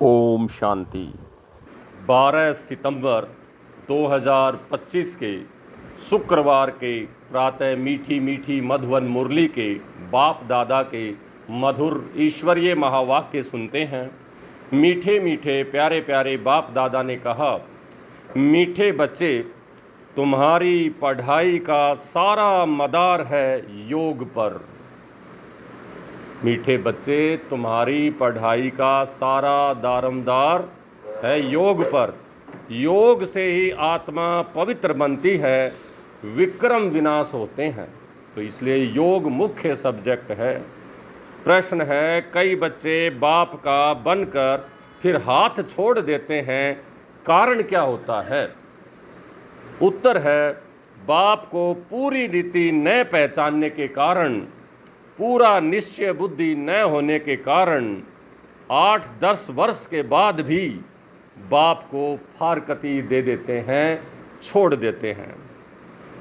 ओम शांति। 12 सितंबर 2025 के शुक्रवार के प्रातः मीठी मीठी मधुवन मुरली के बाप दादा के मधुर ईश्वरीय महावाक्य सुनते हैं। मीठे मीठे प्यारे प्यारे बाप दादा ने कहा, मीठे बच्चे, तुम्हारी पढ़ाई का सारा मदार है योग पर। मीठे बच्चे, तुम्हारी पढ़ाई का सारा दारमदार है योग पर। योग से ही आत्मा पवित्र बनती है, विक्रम विनाश होते हैं। तो इसलिए योग मुख्य सब्जेक्ट है। प्रश्न है, कई बच्चे बाप का बनकर फिर हाथ छोड़ देते हैं, कारण क्या होता है? उत्तर है, बाप को पूरी रीति न पहचानने के कारण, पूरा निश्चय बुद्धि न होने के कारण 8-10 वर्ष के बाद भी बाप को फारकती दे देते हैं, छोड़ देते हैं,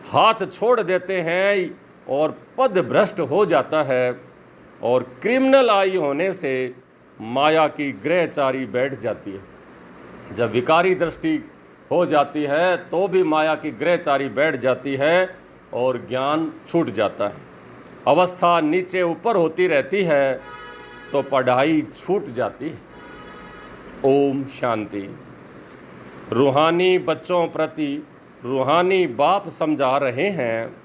हाथ छोड़ देते हैं और पद भ्रष्ट हो जाता है और क्रिमिनल आई होने से माया की ग्रहचारी बैठ जाती है। जब विकारी दृष्टि हो जाती है तो भी माया की ग्रहचारी बैठ जाती है और ज्ञान छूट जाता है। अवस्था नीचे ऊपर होती रहती है तो पढ़ाई छूट जाती है। ओम शांति। रूहानी बच्चों प्रति रूहानी बाप समझा रहे हैं,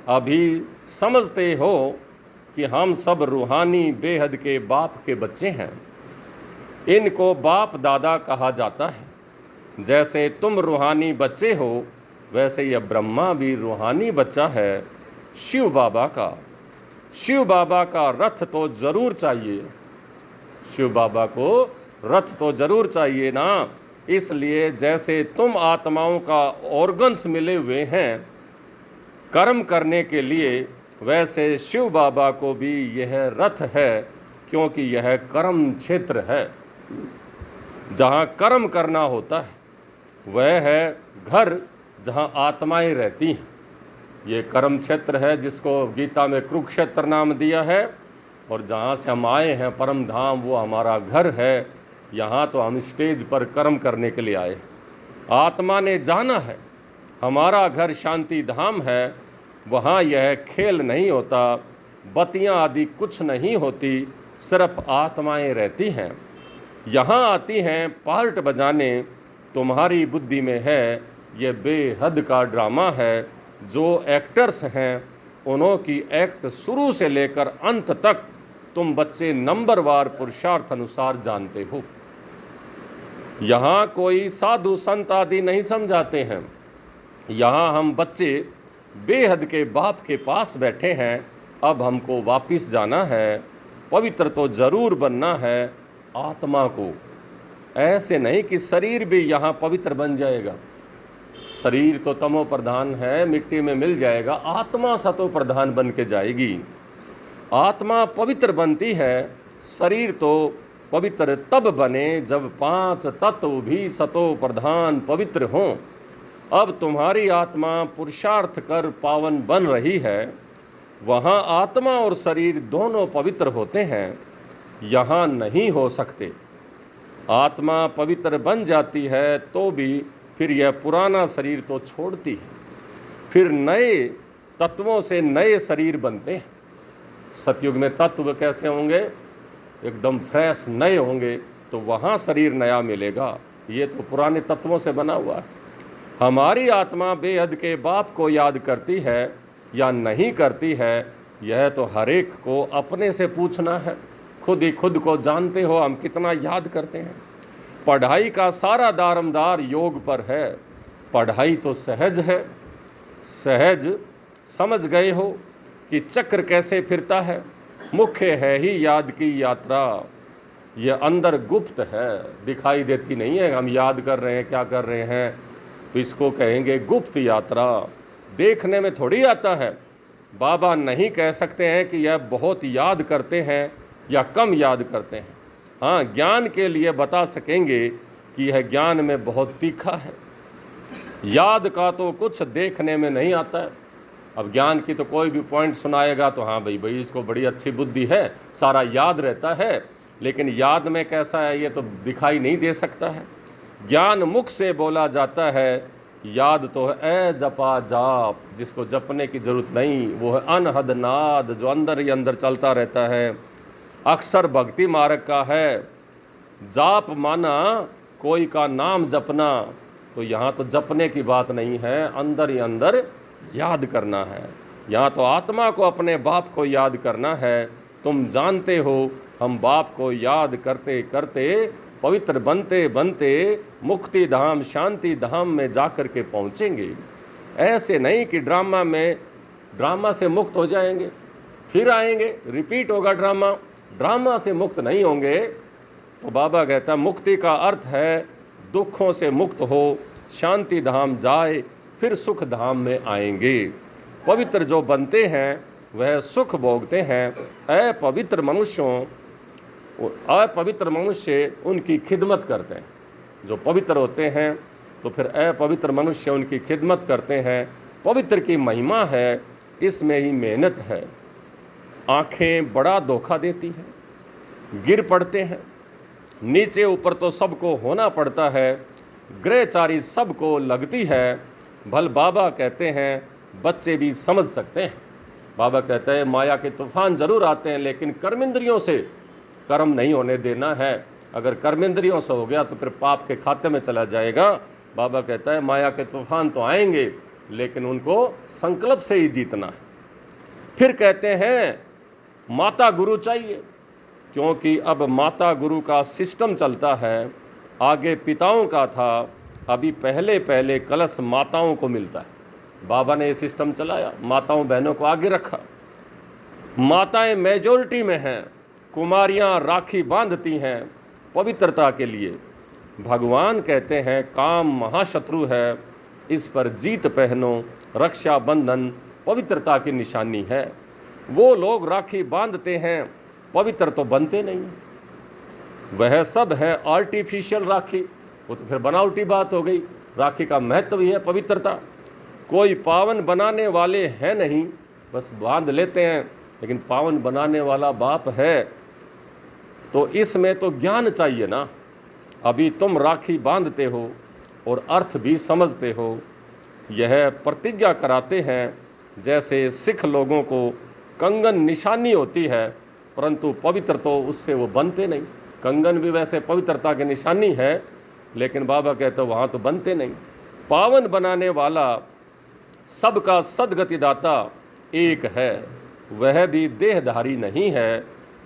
अभी समझते हो कि हम सब रूहानी बेहद के बाप के बच्चे हैं। इनको बाप दादा कहा जाता है। जैसे तुम रूहानी बच्चे हो, वैसे यह ब्रह्मा भी रूहानी बच्चा है, शिव बाबा का। शिव बाबा का रथ तो जरूर चाहिए, शिव बाबा को रथ तो जरूर चाहिए ना। इसलिए जैसे तुम आत्माओं का ऑर्गन्स मिले हुए हैं कर्म करने के लिए, वैसे शिव बाबा को भी यह रथ है, क्योंकि यह कर्म क्षेत्र है। जहाँ कर्म करना होता है वह है घर जहाँ आत्माएं रहती हैं। ये कर्म क्षेत्र है जिसको गीता में कुरुक्षेत्र नाम दिया है, और जहाँ से हम आए हैं परम धाम वो हमारा घर है। यहाँ तो हम स्टेज पर कर्म करने के लिए आए। आत्मा ने जाना है हमारा घर शांति धाम है, वहाँ यह खेल नहीं होता, बत्तियाँ आदि कुछ नहीं होती, सिर्फ आत्माएं रहती हैं। यहाँ आती हैं पार्ट बजाने, तुम्हारी बुद्धि में है ये बेहद का ड्रामा है। जो एक्टर्स हैं उन्हों की एक्ट शुरू से लेकर अंत तक तुम बच्चे नंबरवार पुरुषार्थ अनुसार जानते हो। यहाँ कोई साधु संत आदि नहीं समझाते हैं। यहाँ हम बच्चे बेहद के बाप के पास बैठे हैं। अब हमको वापिस जाना है, पवित्र तो जरूर बनना है आत्मा को। ऐसे नहीं कि शरीर भी यहाँ पवित्र बन जाएगा। शरीर तो तमो प्रधान है, मिट्टी में मिल जाएगा। आत्मा सतो प्रधान बन के जाएगी। आत्मा पवित्र बनती है, शरीर तो पवित्र तब बने जब 5 तत्व भी सतो प्रधान पवित्र हों। अब तुम्हारी आत्मा पुरुषार्थ कर पावन बन रही है, वहाँ आत्मा और शरीर दोनों पवित्र होते हैं, यहाँ नहीं हो सकते। आत्मा पवित्र बन जाती है तो भी फिर यह पुराना शरीर तो छोड़ती है, फिर नए तत्वों से नए शरीर बनते हैं। सतयुग में तत्व कैसे होंगे? एकदम फ्रेश नए होंगे, तो वहाँ शरीर नया मिलेगा। ये तो पुराने तत्वों से बना हुआ है। हमारी आत्मा बेहद के बाप को याद करती है या नहीं करती है, यह तो हर एक को अपने से पूछना है। खुद ही खुद को जानते हो हम कितना याद करते हैं। पढ़ाई का सारा दारमदार योग पर है। पढ़ाई तो सहज है, सहज समझ गए हो कि चक्र कैसे फिरता है। मुख्य है ही याद की यात्रा। ये अंदर गुप्त है, दिखाई देती नहीं है। हम याद कर रहे हैं, क्या कर रहे हैं, तो इसको कहेंगे गुप्त यात्रा। देखने में थोड़ी आता है। बाबा नहीं कह सकते हैं कि यह बहुत याद करते हैं या कम याद करते हैं। हाँ, ज्ञान के लिए बता सकेंगे कि यह ज्ञान में बहुत तीखा है। याद का तो कुछ देखने में नहीं आता है। अब ज्ञान की तो कोई भी पॉइंट सुनाएगा तो हाँ भाई इसको बड़ी अच्छी बुद्धि है, सारा याद रहता है। लेकिन याद में कैसा है ये तो दिखाई नहीं दे सकता है। ज्ञान मुख से बोला जाता है, याद तो है ए जपा जाप, जिसको जपने की जरूरत नहीं, वो है अनहद नाद जो अंदर ही अंदर चलता रहता है। अक्सर भक्ति मार्ग का है, जाप माना कोई का नाम जपना, तो यहाँ तो जपने की बात नहीं है, अंदर ही अंदर याद करना है। यहाँ तो आत्मा को अपने बाप को याद करना है। तुम जानते हो हम बाप को याद करते करते पवित्र बनते बनते मुक्ति धाम शांति धाम में जाकर के पहुँचेंगे। ऐसे नहीं कि ड्रामा से मुक्त हो जाएंगे फिर आएंगे, रिपीट होगा ड्रामा से मुक्त नहीं होंगे। तो बाबा कहता मुक्ति का अर्थ है दुखों से मुक्त हो, शांति धाम जाए, फिर सुख धाम में आएंगे। पवित्र जो बनते हैं वह सुख भोगते हैं। अपवित्र मनुष्य उनकी खिदमत करते हैं। जो पवित्र होते हैं तो फिर अपवित्र मनुष्य उनकी खिदमत करते हैं। पवित्र की महिमा है, इसमें ही मेहनत है। आँखें बड़ा धोखा देती हैं, गिर पड़ते हैं, नीचे ऊपर तो सबको होना पड़ता है, ग्रहचारी सबको लगती है। भल बाबा कहते हैं बच्चे भी समझ सकते हैं। बाबा कहते हैं माया के तूफान जरूर आते हैं, लेकिन कर्मेंद्रियों से कर्म नहीं होने देना है। अगर कर्मेंद्रियों से हो गया तो फिर पाप के खाते में चला जाएगा। बाबा कहता है माया के तूफान तो आएंगे, लेकिन उनको संकल्प से ही जीतना है। फिर कहते हैं माता गुरु चाहिए, क्योंकि अब माता गुरु का सिस्टम चलता है। आगे पिताओं का था, अभी पहले कलश माताओं को मिलता है। बाबा ने ये सिस्टम चलाया, माताओं बहनों को आगे रखा। माताएं मेजॉरिटी में हैं, कुमारियां राखी बांधती हैं पवित्रता के लिए। भगवान कहते हैं काम महाशत्रु है, इस पर जीत पहनो, रक्षा बंधन पवित्रता की निशानी है। वो लोग राखी बांधते हैं, पवित्र तो बनते नहीं। वह सब है आर्टिफिशियल राखी, वो तो फिर बनावटी बात हो गई। राखी का महत्व ही है पवित्रता। कोई पावन बनाने वाले हैं नहीं, बस बांध लेते हैं, लेकिन पावन बनाने वाला बाप है। तो इसमें तो ज्ञान चाहिए ना। अभी तुम राखी बांधते हो और अर्थ भी समझते हो। यह प्रतिज्ञा कराते हैं, जैसे सिख लोगों को कंगन निशानी होती है, परंतु पवित्र तो उससे वो बनते नहीं। कंगन भी वैसे पवित्रता की निशानी है, लेकिन बाबा कहते हैं वहाँ तो बनते नहीं। पावन बनाने वाला सबका सदगतिदाता एक है, वह भी देहधारी नहीं है।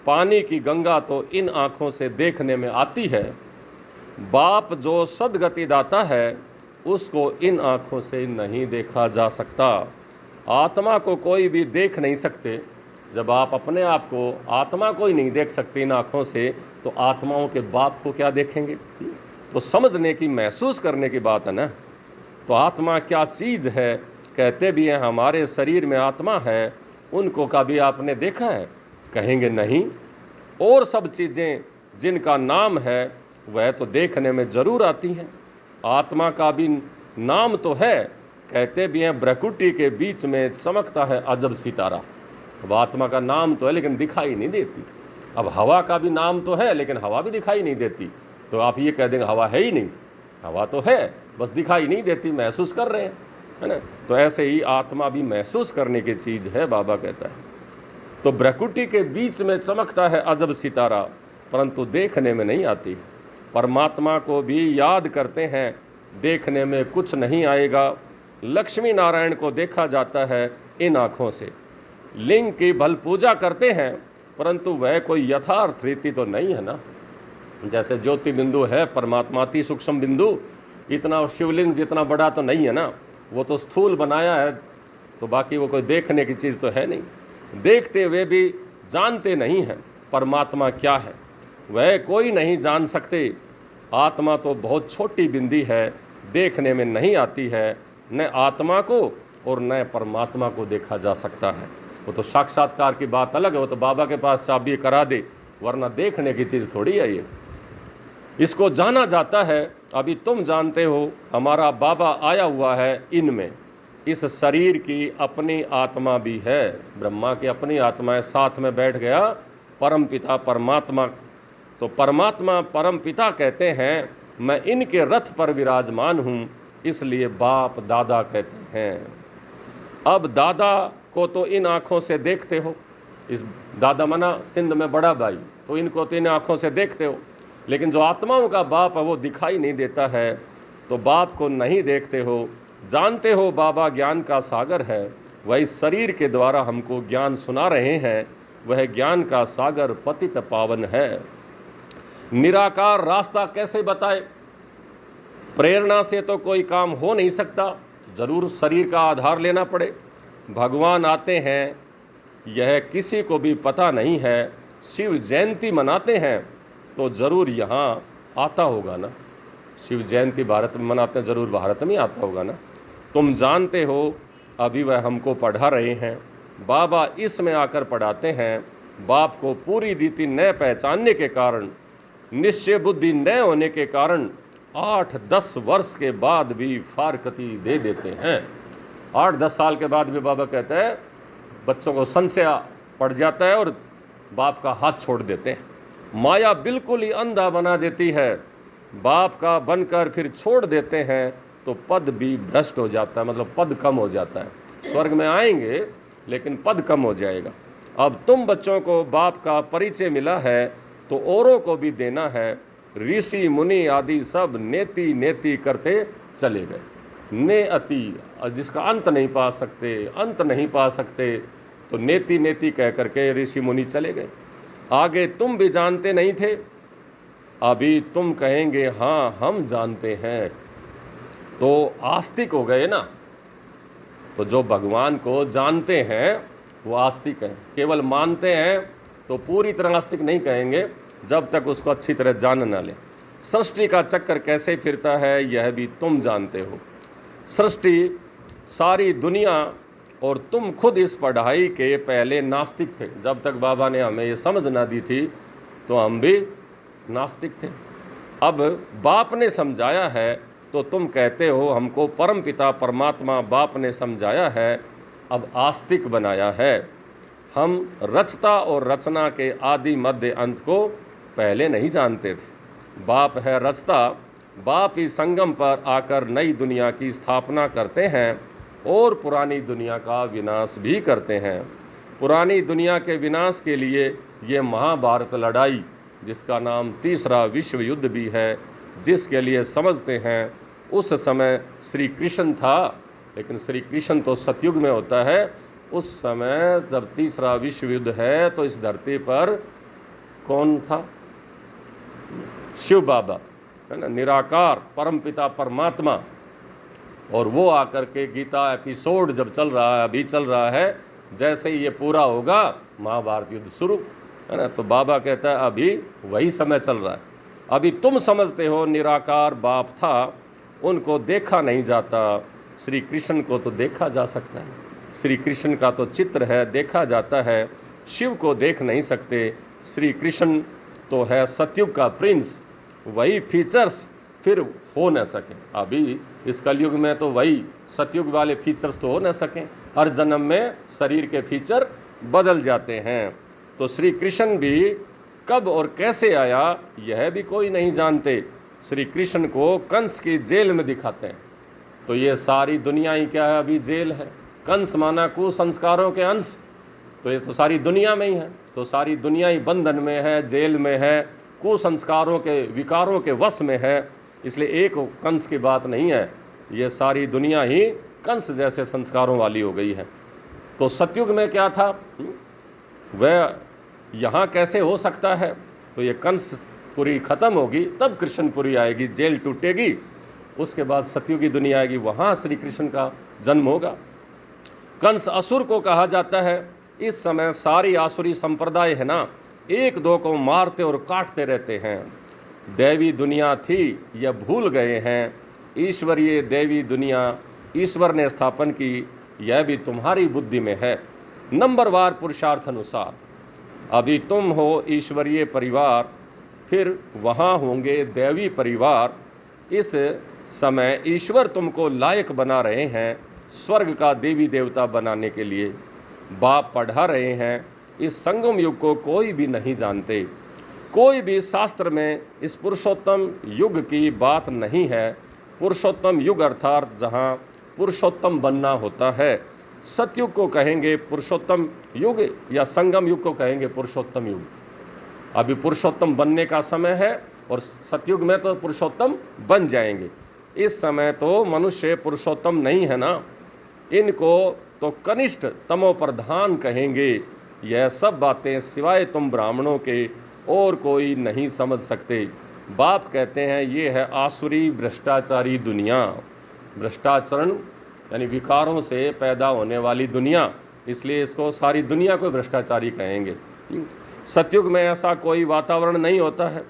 पानी की गंगा तो इन आँखों से देखने में आती है। बाप जो सदगतिदाता है उसको इन आँखों से नहीं देखा जा सकता। आत्मा को कोई भी देख नहीं सकते। जब आप अपने आप को आत्मा को ही नहीं देख सकते इन आँखों से, तो आत्माओं के बाप को क्या देखेंगे? तो समझने की, महसूस करने की बात है ना। तो आत्मा क्या चीज़ है? कहते भी हैं हमारे शरीर में आत्मा है, उनको कभी आपने देखा है? कहेंगे नहीं। और सब चीज़ें जिनका नाम है वह तो देखने में ज़रूर आती हैं। आत्मा का भी नाम तो है। कहते भी हैं ब्रकुटी के बीच में चमकता है अजब सितारा। अब आत्मा का नाम तो है लेकिन दिखाई नहीं देती। अब हवा का भी नाम तो है, लेकिन हवा भी दिखाई नहीं देती। तो आप ये कह देंगे हवा है ही नहीं। हवा तो है, बस दिखाई नहीं देती, महसूस कर रहे हैं, है ना। तो ऐसे ही आत्मा भी महसूस करने की चीज़ है, बाबा कहता है। तो ब्रकुटी के बीच में चमकता है अजब सितारा, परंतु देखने में नहीं आती। परमात्मा को भी याद करते हैं, देखने में कुछ नहीं आएगा। लक्ष्मी नारायण को देखा जाता है इन आँखों से। लिंग की भल पूजा करते हैं, परंतु वह कोई यथार्थ रीति तो नहीं है ना। जैसे ज्योति बिंदु है परमात्मा अति सूक्ष्म बिंदु, इतना शिवलिंग जितना बड़ा तो नहीं है ना। वो तो स्थूल बनाया है, तो बाकी वो कोई देखने की चीज़ तो है नहीं। देखते हुए भी जानते नहीं हैं परमात्मा क्या है, वह कोई नहीं जान सकते। आत्मा तो बहुत छोटी बिंदी है, देखने में नहीं आती है। न आत्मा को और न परमात्मा को देखा जा सकता है। वो तो साक्षात्कार की बात अलग है, वो तो बाबा के पास चाबी करा दे, वरना देखने की चीज़ थोड़ी है ये। इसको जाना जाता है। अभी तुम जानते हो हमारा बाबा आया हुआ है इनमें। इस शरीर की अपनी आत्मा भी है, ब्रह्मा की अपनी आत्मा है। साथ में बैठ गया परमपिता परमात्मा तो परमात्मा परम पिता कहते हैं मैं इनके रथ पर विराजमान हूँ, इसलिए बाप दादा कहते हैं। अब दादा को तो इन आँखों से देखते हो, इस दादा मना सिंध में बड़ा भाई, तो इनको तो इन आँखों से देखते हो, लेकिन जो आत्माओं का बाप है वो दिखाई नहीं देता है। तो बाप को नहीं देखते हो, जानते हो बाबा ज्ञान का सागर है, वही शरीर के द्वारा हमको ज्ञान सुना रहे हैं, वह ज्ञान का सागर पतित पावन है। निराकार रास्ता कैसे बताए? प्रेरणा से तो कोई काम हो नहीं सकता, जरूर शरीर का आधार लेना पड़े। भगवान आते हैं यह किसी को भी पता नहीं है। शिव जयंती मनाते हैं तो ज़रूर यहाँ आता होगा ना। शिव जयंती भारत में मनाते हैं, ज़रूर भारत में आता होगा ना। तुम जानते हो अभी वह हमको पढ़ा रहे हैं, बाबा इसमें आकर पढ़ाते हैं। बाप को पूरी रीति न पहचानने के कारण, निश्चय बुद्धि न होने के कारण 8-10 वर्ष के बाद भी फारकती दे देते हैं। 8-10 साल के बाद भी बाबा कहते हैं बच्चों को संशय पड़ जाता है और बाप का हाथ छोड़ देते हैं। माया बिल्कुल ही अंधा बना देती है, बाप का बनकर फिर छोड़ देते हैं तो पद भी भ्रष्ट हो जाता है, मतलब पद कम हो जाता है। स्वर्ग में आएंगे लेकिन पद कम हो जाएगा। अब तुम बच्चों को बाप का परिचय मिला है तो औरों को भी देना है। ऋषि मुनि आदि सब नेति नेति करते चले गए। ने अति, जिसका अंत नहीं पा सकते, अंत नहीं पा सकते, तो नेति नेति कह करके ऋषि मुनि चले गए। आगे तुम भी जानते नहीं थे, अभी तुम कहेंगे हाँ हम जानते हैं, तो आस्तिक हो गए ना। तो जो भगवान को जानते हैं वो आस्तिक हैं, केवल मानते हैं तो पूरी तरह आस्तिक नहीं कहेंगे जब तक उसको अच्छी तरह जान ना ले। सृष्टि का चक्कर कैसे फिरता है यह भी तुम जानते हो। सृष्टि, सारी दुनिया, और तुम खुद इस पढ़ाई के पहले नास्तिक थे। जब तक बाबा ने हमें ये समझ ना दी थी तो हम भी नास्तिक थे। अब बाप ने समझाया है तो तुम कहते हो हमको परम पिता परमात्मा बाप ने समझाया है, अब आस्तिक बनाया है। हम रचता और रचना के आदि मध्य अंत को पहले नहीं जानते थे। बाप है रचता, बाप ही संगम पर आकर नई दुनिया की स्थापना करते हैं और पुरानी दुनिया का विनाश भी करते हैं। पुरानी दुनिया के विनाश के लिए ये महाभारत लड़ाई, जिसका नाम तीसरा विश्व युद्ध भी है, जिसके लिए समझते हैं उस समय श्री कृष्ण था, लेकिन श्री कृष्ण तो सतयुग में होता है। उस समय जब तीसरा विश्व युद्ध है तो इस धरती पर कौन था? शिव बाबा है ना, निराकार परमपिता परमात्मा। और वो आकर के गीता एपिसोड जब चल रहा है, अभी चल रहा है, जैसे ही ये पूरा होगा महाभारत युद्ध शुरू है ना। तो बाबा कहता है अभी वही समय चल रहा है। अभी तुम समझते हो निराकार बाप था, उनको देखा नहीं जाता। श्री कृष्ण को तो देखा जा सकता है, श्री कृष्ण का तो चित्र है, देखा जाता है। शिव को देख नहीं सकते। श्री कृष्ण तो है सतयुग का प्रिंस, वही फीचर्स फिर हो न सके। अभी इस कलयुग में तो वही सतयुग वाले फीचर्स तो हो न सकें, हर जन्म में शरीर के फीचर बदल जाते हैं। तो श्री कृष्ण भी कब और कैसे आया यह भी कोई नहीं जानते। श्री कृष्ण को कंस की जेल में दिखाते हैं, तो ये सारी दुनिया ही क्या है, अभी जेल है। कंस माना कुसंस्कारों के अंश, तो ये तो सारी दुनिया में ही है। तो सारी दुनिया ही बंधन में है, जेल में है, कुसंस्कारों के विकारों के वश में है। इसलिए एक कंस की बात नहीं है, ये सारी दुनिया ही कंस जैसे संस्कारों वाली हो गई है। तो सतयुग में क्या था वह यहाँ कैसे हो सकता है? तो ये कंसपुरी ख़त्म होगी तब कृष्णपुरी आएगी, जेल टूटेगी, उसके बाद सतयुगी दुनिया आएगी, वहाँ श्री कृष्ण का जन्म होगा। कंस असुर को कहा जाता है। इस समय सारी आसुरी संप्रदाय है ना, एक दो को मारते और काटते रहते हैं। दैवी दुनिया थी यह भूल गए हैं। ईश्वरीय दैवी दुनिया ईश्वर ने स्थापन की, यह भी तुम्हारी बुद्धि में है, नंबरवार पुरुषार्थ अनुसार। अभी तुम हो ईश्वरीय परिवार, फिर वहाँ होंगे दैवी परिवार। इस समय ईश्वर तुमको लायक बना रहे हैं स्वर्ग का देवी देवता बनाने के लिए। बाप पढ़ा रहे हैं, इस संगम युग को कोई भी नहीं जानते। कोई भी शास्त्र में इस पुरुषोत्तम युग की बात नहीं है। पुरुषोत्तम युग अर्थात जहाँ पुरुषोत्तम बनना होता है। सतयुग को कहेंगे पुरुषोत्तम युग या संगम युग को कहेंगे पुरुषोत्तम युग। अभी पुरुषोत्तम बनने का समय है और सतयुग में तो पुरुषोत्तम बन जाएंगे। इस समय तो मनुष्य पुरुषोत्तम नहीं है ना, इनको तो कनिष्ठ तमो प्रधान कहेंगे। यह सब बातें सिवाय तुम ब्राह्मणों के और कोई नहीं समझ सकते। बाप कहते हैं ये है आसुरी भ्रष्टाचारी दुनिया। भ्रष्टाचरण यानी विकारों से पैदा होने वाली दुनिया, इसलिए इसको सारी दुनिया को भ्रष्टाचारी कहेंगे। सतयुग में ऐसा कोई वातावरण नहीं होता है।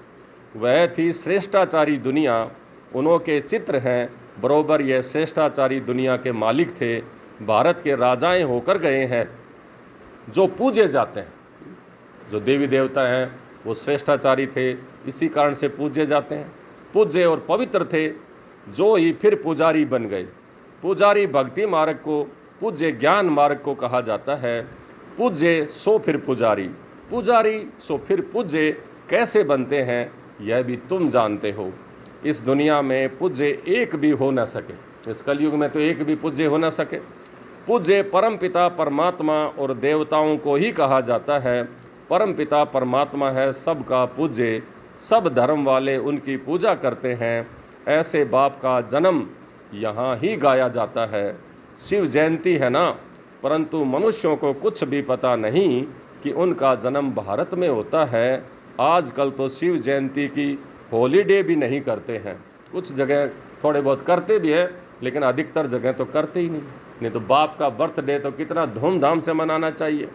वह थी श्रेष्ठाचारी दुनिया, उनके चित्र हैं। बरोबर यह श्रेष्ठाचारी दुनिया के मालिक थे, भारत के राजाएं होकर गए हैं जो पूजे जाते हैं। जो देवी देवता हैं वो श्रेष्ठाचारी थे, इसी कारण से पूजे जाते हैं। पूज्य और पवित्र थे जो ही फिर पुजारी बन गए। पुजारी भक्ति मार्ग को, पूज्य ज्ञान मार्ग को कहा जाता है। पूज्य सो फिर पुजारी, पुजारी सो फिर पूज्य कैसे बनते हैं यह भी तुम जानते हो। इस दुनिया में पूज्य एक भी हो न सके। इस कलयुग में तो एक भी पूज्य हो न सके। पूज्य परम पिता परमात्मा और देवताओं को ही कहा जाता है। परम पिता परमात्मा है सबका पूज्य, सब धर्म वाले उनकी पूजा करते हैं। ऐसे बाप का जन्म यहाँ ही गाया जाता है। शिव जयंती है ना, परंतु मनुष्यों को कुछ भी पता नहीं कि उनका जन्म भारत में होता है। आजकल तो शिव जयंती की हॉलीडे भी नहीं करते हैं। कुछ जगह थोड़े बहुत करते भी हैं, लेकिन अधिकतर जगह तो करते ही नहीं तो बाप का बर्थडे तो कितना धूमधाम से मनाना चाहिए।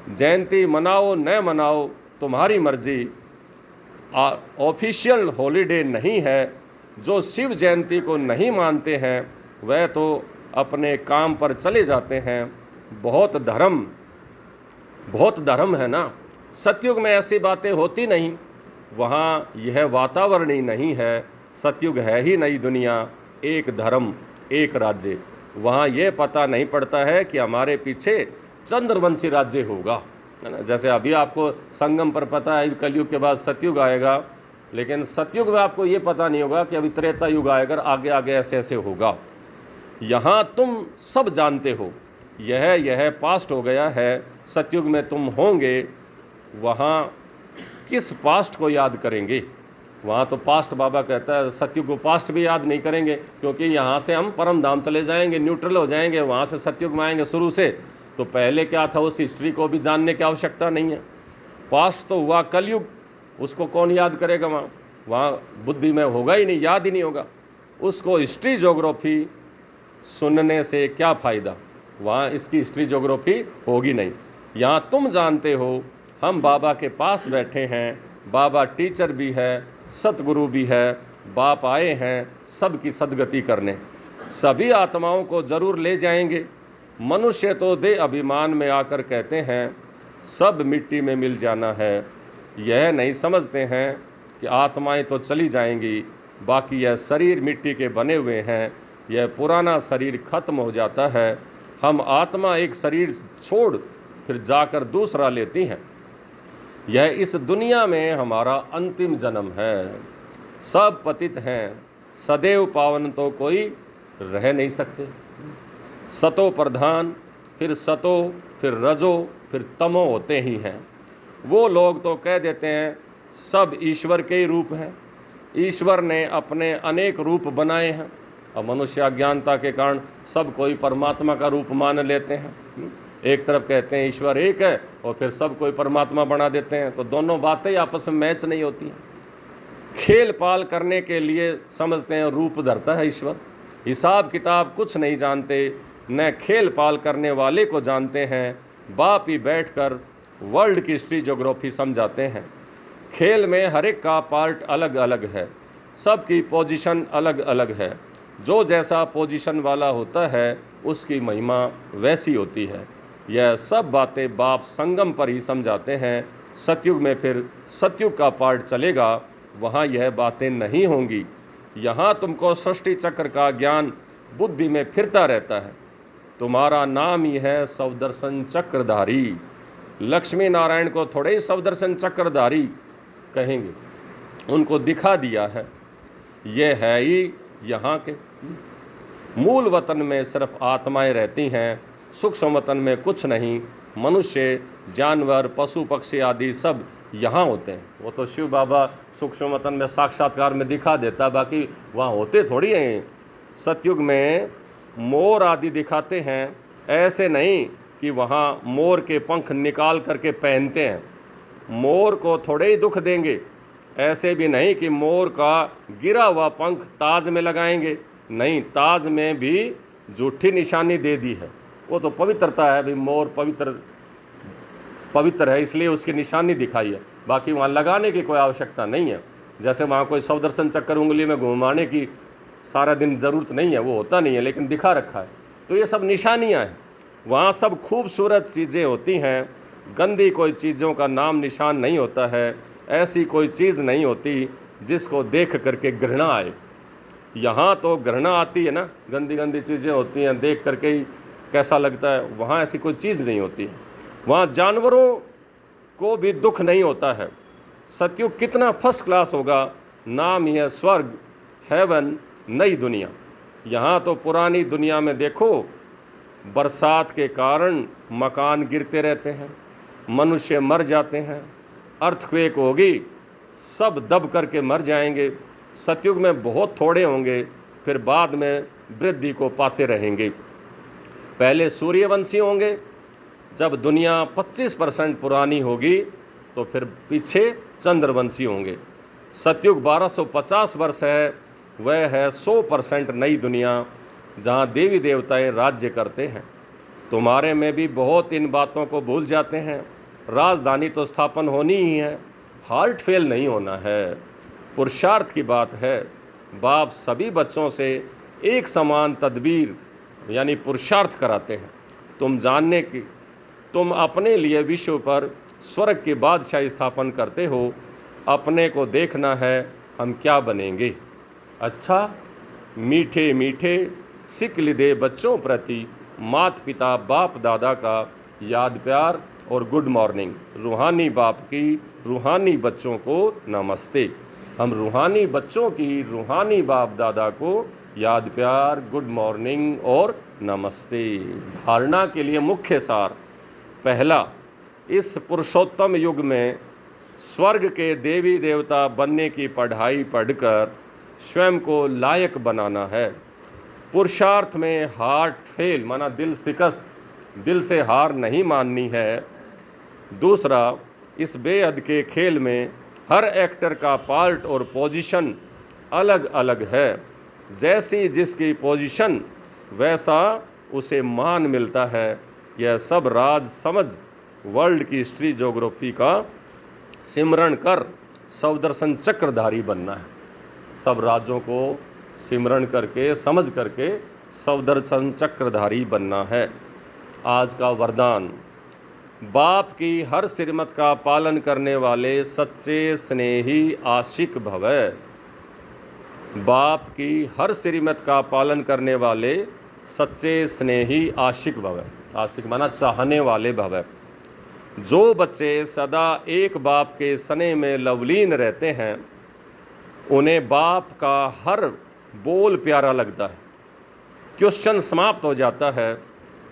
जयंती मनाओ न मनाओ तुम्हारी मर्जी, ऑफिशियल हॉलीडे नहीं है। जो शिव जयंती को नहीं मानते हैं वह तो अपने काम पर चले जाते हैं। बहुत धर्म है ना। सतयुग में ऐसी बातें होती नहीं, वहाँ यह वातावरण ही नहीं है। सतयुग है ही नई दुनिया, एक धर्म एक राज्य। वहाँ यह पता नहीं पड़ता है कि हमारे पीछे चंद्रवंशी राज्य होगा, है ना। जैसे अभी आपको संगम पर पता है कलयुग के बाद सतयुग आएगा, लेकिन सतयुग में आपको ये पता नहीं होगा कि अभी त्रेता युग आएगा, आगे आगे ऐसे ऐसे होगा। यहाँ तुम सब जानते हो, यह पास्ट हो गया है। सतयुग में तुम होंगे, वहाँ किस पास्ट को याद करेंगे। वहाँ तो पास्ट बाबा कहता है, सतयुग को पास्ट भी याद नहीं करेंगे, क्योंकि यहाँ से हम परम धाम चले जाएंगे, न्यूट्रल हो जाएंगे। वहाँ से सतयुग में आएंगे शुरू से, तो पहले क्या था उस हिस्ट्री को भी जानने की आवश्यकता नहीं है। पास्ट तो हुआ कलयुग, उसको कौन याद करेगा। वहाँ बुद्धि में होगा ही नहीं, याद ही नहीं होगा उसको। हिस्ट्री ज्योग्राफी सुनने से क्या फ़ायदा, वहाँ इसकी हिस्ट्री ज्योग्राफी होगी नहीं। यहाँ तुम जानते हो, हम बाबा के पास बैठे हैं। बाबा टीचर भी है, सतगुरु भी है। बाप आए हैं सबकी सदगति करने, सभी आत्माओं को जरूर ले जाएंगे। मनुष्य तो दे अभिमान में आकर कहते हैं सब मिट्टी में मिल जाना है। यह नहीं समझते हैं कि आत्माएं तो चली जाएंगी, बाकी यह शरीर मिट्टी के बने हुए हैं। यह पुराना शरीर खत्म हो जाता है। हम आत्मा एक शरीर छोड़ फिर जाकर दूसरा लेती हैं। यह इस दुनिया में हमारा अंतिम जन्म है। सब पतित हैं, सदैव पावन तो कोई रह नहीं सकते। सतो प्रधान, फिर सतो, फिर रजो, फिर तमो होते ही हैं। वो लोग तो कह देते हैं सब ईश्वर के ही रूप हैं। ईश्वर ने अपने अनेक रूप बनाए हैं, और मनुष्य अज्ञानता के कारण सब कोई परमात्मा का रूप मान लेते हैं। एक तरफ कहते हैं ईश्वर एक है और फिर सब कोई परमात्मा बना देते हैं, तो दोनों बातें आपस में मैच नहीं होती हैं। खेल पाल करने के लिए समझते हैं रूप धरता है ईश्वर। हिसाब किताब कुछ नहीं जानते, न खेल पाल करने वाले को जानते हैं। बाप ही बैठकर वर्ल्ड की हिस्ट्री ज्योग्राफी समझाते हैं। खेल में हर एक का पार्ट अलग अलग है, सबकी पोजीशन अलग अलग है। जो जैसा पोजीशन वाला होता है उसकी महिमा वैसी होती है। यह सब बातें बाप संगम पर ही समझाते हैं। सतयुग में फिर सतयुग का पार्ट चलेगा, वहाँ यह बातें नहीं होंगी। यहाँ तुमको सृष्टि चक्र का ज्ञान बुद्धि में फिरता रहता है। तुम्हारा नाम ही है सवदर्शन चक्रधारी। लक्ष्मी नारायण को थोड़े ही सवदर्शन चक्रधारी कहेंगे, उनको दिखा दिया है ये है ही यहाँ के। मूल वतन में सिर्फ आत्माएं रहती हैं, सूक्ष्म वतन में कुछ नहीं। मनुष्य, जानवर, पशु पक्षी आदि सब यहाँ होते हैं। वो तो शिव बाबा सूक्ष्म वतन में साक्षात्कार में दिखा देता, बाकी वहाँ होते थोड़ी हैं। सतयुग में मोर आदि दिखाते हैं, ऐसे नहीं कि वहाँ मोर के पंख निकाल करके पहनते हैं। मोर को थोड़े ही दुख देंगे, ऐसे भी नहीं कि मोर का गिरा हुआ पंख ताज में लगाएंगे, नहीं, ताज में भी झूठी निशानी दे दी है। वो तो पवित्रता है, भाई मोर पवित्र है इसलिए उसकी निशानी दिखाई है, बाकी वहाँ लगाने की कोई आवश्यकता नहीं है। जैसे वहाँ कोई सौदर्शन चक्कर उंगली में घुमाने की सारा दिन ज़रूरत नहीं है, वो होता नहीं है, लेकिन दिखा रखा है। तो ये सब निशानियाँ हैं। वहाँ सब खूबसूरत चीज़ें होती हैं, गंदी कोई चीज़ों का नाम निशान नहीं होता है। ऐसी कोई चीज़ नहीं होती जिसको देख करके घृणा आए। यहाँ तो घृणा आती है ना, गंदी गंदी चीज़ें होती हैं, देख करके ही कैसा लगता है। वहाँ ऐसी कोई चीज़ नहीं होती है। वहाँ जानवरों को भी दुख नहीं होता है। सतयुग कितना फर्स्ट क्लास होगा, नाम ही है स्वर्ग, हेवन, नई दुनिया। यहाँ तो पुरानी दुनिया में देखो, बरसात के कारण मकान गिरते रहते हैं, मनुष्य मर जाते हैं, अर्थक्वेक होगी, सब दब करके मर जाएंगे। सतयुग में बहुत थोड़े होंगे, फिर बाद में वृद्धि को पाते रहेंगे। पहले सूर्यवंशी होंगे, जब दुनिया 25% पुरानी होगी तो फिर पीछे चंद्रवंशी होंगे। सतयुग 1250 वर्ष है, वह है 100% नई दुनिया, जहाँ देवी देवताएं राज्य करते हैं। तुम्हारे में भी बहुत इन बातों को भूल जाते हैं। राजधानी तो स्थापन होनी ही है, हार्ट फेल नहीं होना है, पुरुषार्थ की बात है। बाप सभी बच्चों से एक समान तदबीर यानी पुरुषार्थ कराते हैं। तुम अपने लिए विश्व पर स्वर्ग की बादशाही स्थापन करते हो, अपने को देखना है हम क्या बनेंगे। अच्छा, मीठे मीठे सिक्ल दे बच्चों प्रति माता पिता बाप दादा का याद प्यार और गुड मॉर्निंग। रूहानी बाप की रूहानी बच्चों को नमस्ते। हम रूहानी बच्चों की रूहानी बाप दादा को याद प्यार, गुड मॉर्निंग और नमस्ते। धारणा के लिए मुख्य सार, पहला, इस पुरुषोत्तम युग में स्वर्ग के देवी देवता बनने की पढ़ाई पढ़कर स्वयं को लायक बनाना है। पुरुषार्थ में हार्ट फेल माना दिल शिकस्त, दिल से हार नहीं माननी है। दूसरा, इस बेहद के खेल में हर एक्टर का पार्ट और पोजीशन अलग अलग है। जैसी जिसकी पोजीशन वैसा उसे मान मिलता है। यह सब राज समझ वर्ल्ड की हिस्ट्री ज्योग्राफी का सिमरण कर सौदर्शन चक्रधारी बनना है। सब राज्यों को सिमरण करके समझ करके सौदर्शन चक्रधारी बनना है। आज का वरदान, बाप की हर श्रीमत का पालन करने वाले सच्चे स्नेही आशिक भवै। बाप की हर श्रीमत का पालन करने वाले सच्चे स्नेही आशिक भवै। आशिक माना चाहने वाले भवै। जो बच्चे सदा एक बाप के सने में लवलीन रहते हैं, उन्हें बाप का हर बोल प्यारा लगता है। क्वेश्चन समाप्त हो जाता है।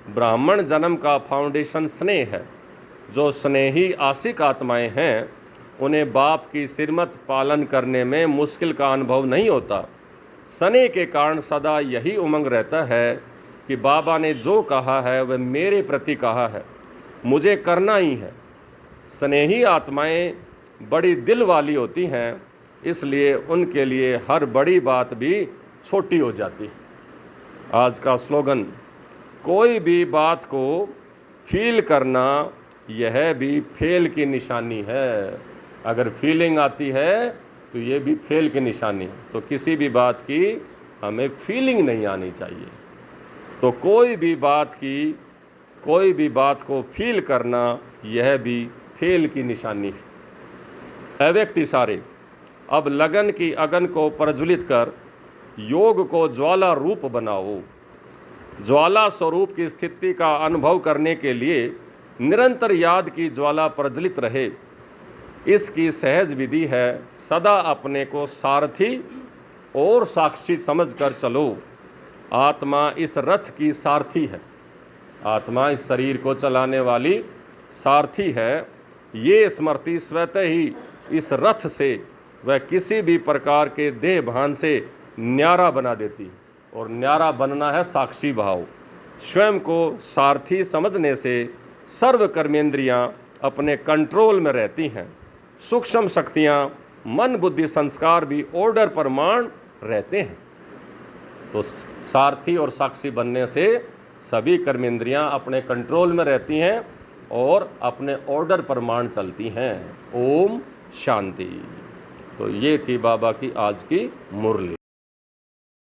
ब्राह्मण जन्म का फाउंडेशन स्नेह है। जो स्नेही आशिक आत्माएं हैं, उन्हें बाप की श्रीमत पालन करने में मुश्किल का अनुभव नहीं होता। स्नेह के कारण सदा यही उमंग रहता है कि बाबा ने जो कहा है वह मेरे प्रति कहा है, मुझे करना ही है। स्नेही आत्माएं बड़ी दिल वाली होती हैं, इसलिए उनके लिए हर बड़ी बात भी छोटी हो जाती है। आज का स्लोगन, कोई भी बात को फील करना यह भी फेल की निशानी है। अगर फीलिंग आती है तो ये भी फेल की निशानी है। तो किसी भी बात की हमें फीलिंग नहीं आनी चाहिए। तो कोई भी बात को फील करना यह भी फेल की निशानी है। अव्यक्ति सारे, अब लगन की अगन को प्रज्वलित कर योग को ज्वाला रूप बनाओ। ज्वाला स्वरूप की स्थिति का अनुभव करने के लिए निरंतर याद की ज्वाला प्रज्वलित रहे। इसकी सहज विधि है सदा अपने को सारथी और साक्षी समझकर चलो। आत्मा इस रथ की सारथी है, आत्मा इस शरीर को चलाने वाली सारथी है। ये स्मृति स्वतः ही इस रथ से वह किसी भी प्रकार के देह भान से न्यारा बना देती, और न्यारा बनना है साक्षी भाव। स्वयं को सारथी समझने से सर्व कर्मेंद्रियां अपने कंट्रोल में रहती हैं। सूक्ष्म शक्तियां, मन बुद्धि संस्कार भी ऑर्डर पर मान रहते हैं। तो सारथी और साक्षी बनने से सभी कर्मेंद्रियां अपने कंट्रोल में रहती हैं और अपने ऑर्डर पर मान चलती हैं। ओम शांति। तो ये थी बाबा की आज की मुरली।